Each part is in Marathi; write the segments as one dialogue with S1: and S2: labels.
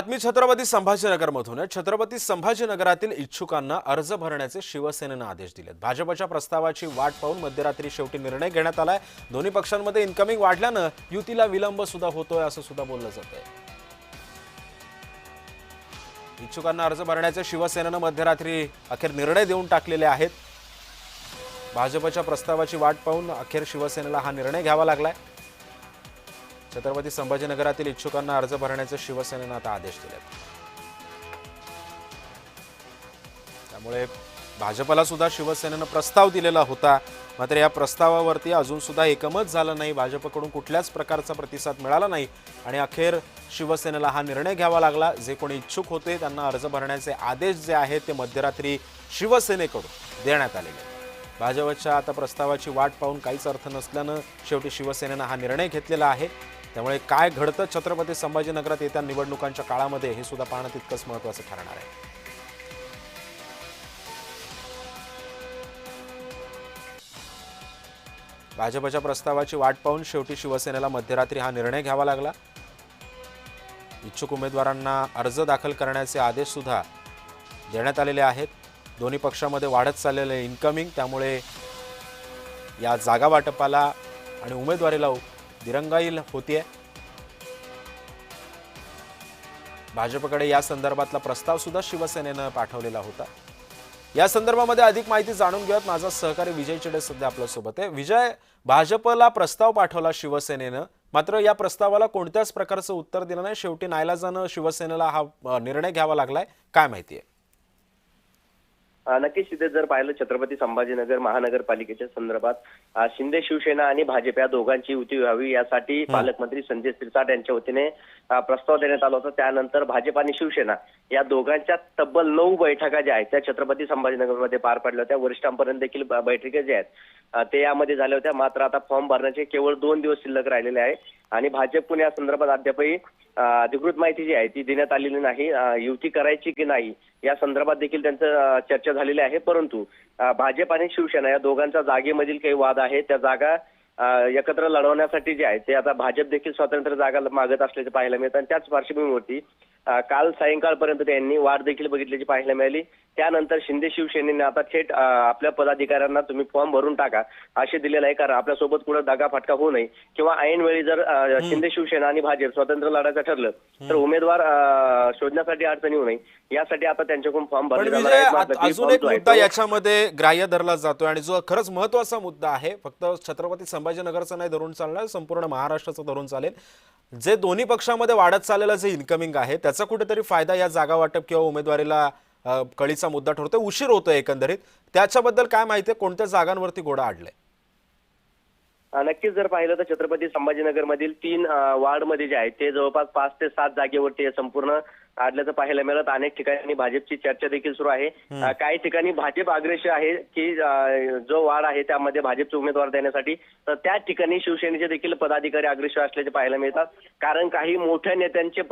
S1: बातमी छत्रपती संभाजीनगरमधून आहे। छत्रपती संभाजीनगरातील इच्छुकांना अर्ज भरण्याचे शिवसेनेने आदेश दिलेत। भाजपच्या प्रस्तावाची वाट पाहून मध्यरात्री शेवटी निर्णय घेण्यात आलाय। दोन्ही पक्षांमध्ये इन्कमिंग वाढल्याने युतीला विलंब सुद्धा होतोय असं सुद्धा बोललं जातंय। इच्छुकांना अर्ज भरण्याचे शिवसेनेने मध्यरात्री अखेर निर्णय देऊन टाकलेले आहेत। भाजपच्या प्रस्तावाची वाट पाहून अखेर शिवसेनेला हा निर्णय घ्यावा लागलाय। छत्रपती संभाजीनगरातील इच्छुकांना अर्ज भरण्याचे शिवसेनेने आता आदेश दिलेत। त्यामुळे भाजपला सुद्धा शिवसेनेने प्रस्ताव दिलेला होता, मात्र या प्रस्तावावरती अजून सुद्धा एकमत झालं नाही। भाजपकडून कुठल्याच प्रकारचा प्रतिसाद मिळाला नाही आणि अखेर शिवसेनेला हा निर्णय घ्यावा लागला। जे कोणी इच्छुक होते त्यांना अर्ज भरण्याचे आदेश जे आहेत ते मध्यरात्री शिवसेनेकडून देण्यात आलेले आहेत। भाजपच्या आता प्रस्तावाची वाट पाहून काहीच अर्थ नसल्यानं शेवटी शिवसेनेने हा निर्णय घेतलेला आहे। त्यामुळे काय घडतं छत्रपती संभाजीनगरात येत्या निवडणुकांच्या काळामध्ये हे सुद्धा पाहणं तितकंच महत्त्वाचं ठरणार आहे। भाजपच्या प्रस्तावाची वाट पाहून शेवटी शिवसेनेला मध्यरात्री हा निर्णय घ्यावा लागला। इच्छुक उमेदवारांना अर्ज दाखल करण्याचे आदेश सुद्धा देण्यात आलेले आहेत। दोन्ही पक्षांमध्ये वाढत चाललेले इन्कमिंग, त्यामुळे या जागा वाटपाला आणि उमेदवारीला दिरंगाई होतीये। भाजपकडे या संदर्भातला प्रस्ताव सुद्धा शिवसेनेने पाठवलेला होता। या संदर्भामध्ये अधिक माहिती जाणून घेऊयात। माझा सहकारी विजय चिडे सध्या आपल्या सोबत आहे। विजय, भाजपला प्रस्ताव पाठवला शिवसेनेनं, मात्र या प्रस्तावाला कोणत्याच प्रकारचं उत्तर दिलं नाही। शेवटी नाईलाजानं शिवसेनेला हा निर्णय घ्यावा लागलाय, काय माहिती आहे?
S2: नक्कीच तिथे जर पाहिलं छत्रपती संभाजीनगर महानगरपालिकेच्या संदर्भात शिंदे शिवसेना आणि भाजप या दोघांची युती व्हावी यासाठी पालकमंत्री संजय शिरसाट यांच्या वतीने प्रस्ताव देण्यात आला होता। त्यानंतर भाजप आणि शिवसेना या दोघांच्या तब्बल 9 बैठका ज्या आहेत त्या छत्रपती संभाजीनगरमध्ये पार पडल्या होत्या। वरिष्ठांपर्यंत देखील बैठका ज्या आहेत ते यामध्ये झाल्या होत्या। मात्र आता फॉर्म भरण्याचे केवळ 2 दिवस शिल्लक राहिलेले आहे आणि भाजपकडून या संदर्भात अद्यापही अधिकृत माहिती जी आहे ती देण्यात आलेली नाही। युती करायची की नाही या संदर्भात देखील त्यांचं चर्चा झालेली आहे, परंतु भाजप आणि शिवसेना या दोघांच्या जागेमधील काही वाद आहेत। त्या जागा एकत्र लढवण्यासाठी जे आहे ते आता भाजप देखील स्वतंत्र जागा मागत असल्याचे पाहायला मिळतं आणि त्याच पार्श्वभूमीवरती काल सायंकाळपर्यंत त्यांनी वाट देखील बघितल्याची पाहायला मिळाली। त्यानंतर शिंदे शिवसेनेने आता थेट आपल्या पदाधिकाऱ्यांना तुम्ही फॉर्म भरून टाका असे दिलेलं आहे, कारण आपल्यासोबत कुठं दगाफटका होऊ नये किंवा ऐनवेळी जर शिंदे शिवसेना आणि भाजप स्वतंत्र लढायचं ठरलं तर उमेदवार शोधण्यासाठी अडचणी होऊ नये यासाठी आता त्यांच्याकडून फॉर्म भरले जाणार आहेत।
S1: अजून एक मुद्दा याच्यामध्ये ग्राह्य धरला जातोय आणि जो खरंच महत्त्वाचा मुद्दा आहे, फक्त छत्रपती संभाजीनगरचा नाही धरून चालणार, संपूर्ण महाराष्ट्राचं धरून चालेल। जे दोन्ही पक्षांमध्ये वाढत चाललेलं जे इन्कमिंग आहे त्याचा कुठेतरी फायदा या जागा वाटप किंवा उमेदवारीला कळीचा मुद्दा ठरतोय, उशीर होतोय एकंदरीत, त्याच्याबद्दल काय माहिती आहे? कोणत्या जागांवरती घोडा आडलाय?
S2: नक्कीच जर पाहिलं तर छत्रपती संभाजीनगर मधील 3 वार्डमध्ये जे आहे ते जवळपास 5 ते 7 जागेवरती संपूर्ण आडल्याचं पाहायला मिळत। अनेक ठिकाणी भाजपची चर्चा देखील सुरू आहे। काही ठिकाणी भाजप अग्रेसर आहे की जो वार्ड आहे त्यामध्ये भाजपचे उमेदवार देण्यासाठी, तर त्या ठिकाणी शिवसेनेचे देखील पदाधिकारी अग्रेसर असल्याचे पाहायला मिळतात, कारण काही मोठ्या नेत्यांचे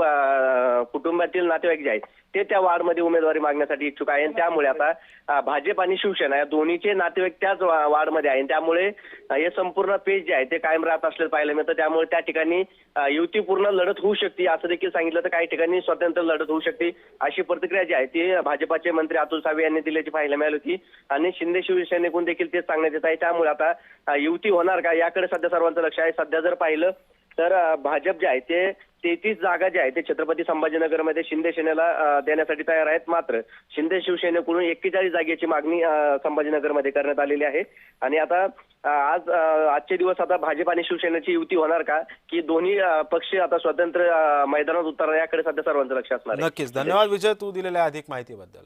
S2: कुटुंबातील नातेवाईक जे आहेत ते त्या वार्डमध्ये उमेदवारी मागण्यासाठी इच्छुक आहे। त्यामुळे आता भाजप आणि शिवसेना या दोन्हीचे नातेवाईक त्याच वार्डमध्ये आहे, त्यामुळे हे संपूर्ण पेज जे आहे ते कायम राहत असल्याचं पाहायला मिळतं। त्यामुळे त्या ठिकाणी युतीपूर्ण लढत होऊ शकते असं देखील सांगितलं, तर काही ठिकाणी स्वतंत्र लढत होऊ शकते अशी प्रतिक्रिया जी आहे ती भाजपाचे मंत्री अतुल सावे यांनी दिल्याची पाहायला मिळाली होती आणि शिंदे शिवसेनेकडून देखील तेच सांगण्यात येत आहे। त्यामुळे आता युती होणार का याकडे सध्या सर्वांचं लक्ष आहे। सध्या जर पाहिलं तर भाजप जे आहे ते 33 जागा ज्या आहेत ते छत्रपती संभाजीनगरमध्ये शिंदे सेनेला देण्यासाठी तयार आहेत, मात्र शिंदे शिवसेनेकडून 41 जागेची मागणी संभाजीनगरमध्ये करण्यात आलेली आहे। आणि आता आजचे दिवस आता भाजप आणि शिवसेनेची युती होणार का की दोन्ही पक्ष आता स्वतंत्र मैदानात उतरणार याकडे सध्या सर्वांचं लक्ष असणार आहे।
S1: नक्कीच, धन्यवाद विजय, तू दिलेल्या अधिक माहितीबद्दल।